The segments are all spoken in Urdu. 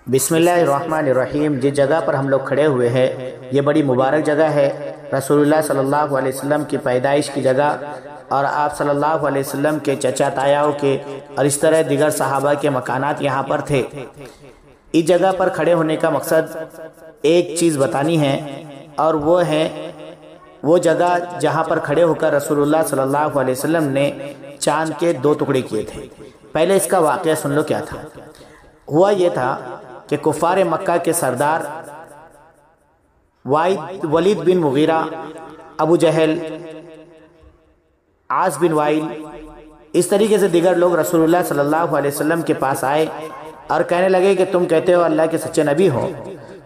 بسم اللہ الرحمن الرحیم۔ جس جگہ پر ہم لوگ کھڑے ہوئے ہیں یہ بڑی مبارک جگہ ہے، رسول اللہ صلی اللہ علیہ وسلم کی پیدائش کی جگہ، اور آپ صلی اللہ علیہ وسلم کے چچا تایاؤں کے اور اس طرح دیگر صحابہ کے مکانات یہاں پر تھے۔ اس جگہ پر کھڑے ہونے کا مقصد ایک چیز بتانی ہے، اور وہ ہے وہ جگہ جہاں پر کھڑے ہو کر رسول اللہ صلی اللہ علیہ وسلم نے چاند کے 2 ٹکڑے کیے تھے۔ پہلے اس کا واقعہ سن لو کیا تھا۔ ہوا یہ تھا کہ کفار مکہ کے سردار ولید بن مغیرہ، ابو جہل، عاص بن وائل، اس طریقے سے دیگر لوگ رسول اللہ صلی اللہ علیہ وسلم کے پاس آئے اور کہنے لگے کہ تم کہتے ہو اللہ کے سچے نبی ہو،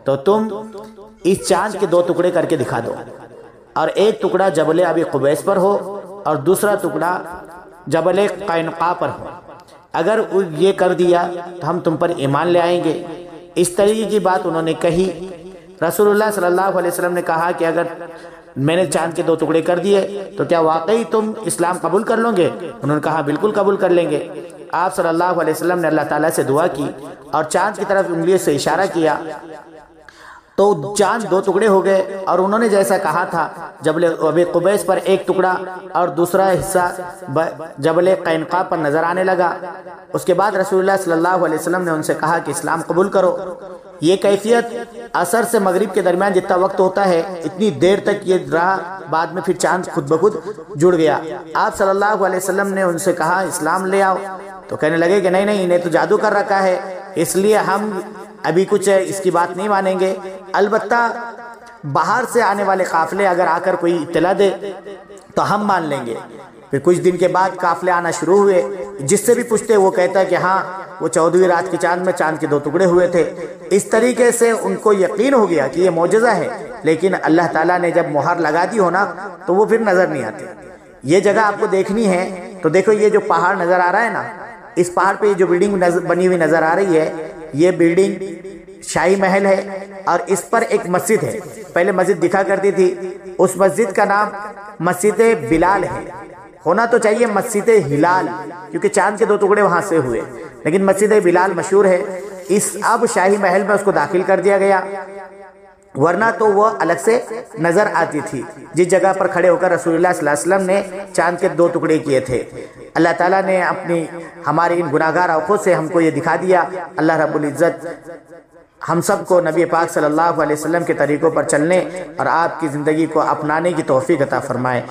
تو تم اس چاند کے 2 ٹکڑے کر کے دکھا دو، اور ایک ٹکڑا جبل ابی قبیس پر ہو اور دوسرا ٹکڑا جبل قینقاع پر ہو۔ اگر یہ کر دیا تو ہم تم پر ایمان لے آئیں گے۔ اس طریقے کی بات انہوں نے کہی۔ رسول اللہ صلی اللہ علیہ وسلم نے کہا کہ اگر میں نے چاند کے 2 ٹکڑے کر دیے تو کیا واقعی تم اسلام قبول کر لو گے؟ انہوں نے کہا بالکل قبول کر لیں گے۔ آپ صلی اللہ علیہ وسلم نے اللہ تعالیٰ سے دعا کی اور چاند کی طرف انگلیوں سے اشارہ کیا تو چاند 2 ٹکڑے ہو گئے، اور انہوں نے جیسا کہا تھا جبل ابی قبیس پر ایک ٹکڑا اور دوسرا حصہ جبل قینقاع پر نظر آنے لگا۔ اس کے بعد رسول اللہ صلی اللہ علیہ وسلم نے ان سے کہا کہ اسلام قبول کرو۔ یہ کیفیت عصر سے مغرب کے درمیان جتنا وقت ہوتا ہے اتنی دیر تک یہ رہا، بعد میں پھر چاند خود بخود جڑ گیا۔ آپ صلی اللہ علیہ وسلم نے ان سے کہا اسلام لے آؤ، تو کہنے لگے کہ نہیں انہیں تو جادو کر رکھا ہے، اس لیے ہم ابھی کچھ اس کی بات نہیں مانیں گے۔ البتہ باہر سے آنے والے قافلے اگر آ کر کوئی اطلاع دے تو ہم مان لیں گے۔ پھر کچھ دن کے بعد قافلے آنا شروع ہوئے، جس سے بھی پوچھتے وہ کہتا کہ ہاں وہ 14ویں رات کے چاند میں چاند کے 2 ٹکڑے ہوئے تھے۔ اس طریقے سے ان کو یقین ہو گیا کہ یہ معجزہ ہے، لیکن اللہ تعالیٰ نے جب مہر لگا دی ہونا تو وہ پھر نظر نہیں آتے۔ یہ جگہ آپ کو دیکھنی ہے تو دیکھو، یہ جو پہاڑ نظر آ رہا ہے نا، اس پہاڑ پہ جو بلڈنگ بنی ہوئی نظر آ رہی ہے، یہ بلڈنگ شاہی محل ہے، اور اس پر ایک مسجد ہے۔ پہلے مسجد دکھا کرتی تھی، اس مسجد کا نام مسجد بلال ہے۔ ہونا تو چاہیے مسجد ہلال، کیونکہ چاند کے 2 ٹکڑے وہاں سے ہوئے، لیکن مسجد بلال مشہور ہے۔ اب شاہی محل میں اس کو داخل کر دیا گیا، ورنہ تو وہ الگ سے نظر آتی تھی، جس جگہ پر کھڑے ہو کر رسول اللہ صلی اللہ علیہ وسلم نے چاند کے 2 ٹکڑے کیے تھے۔ اللہ تعالیٰ نے ہماری ان گناہگار آنکھوں سے ہم کو یہ دکھا دیا۔ اللہ رب العزت ہم سب کو نبی پاک صلی اللہ علیہ وسلم کے طریقوں پر چلنے اور آپ کی زندگی کو اپنانے کی توفیق عطا فرمائے۔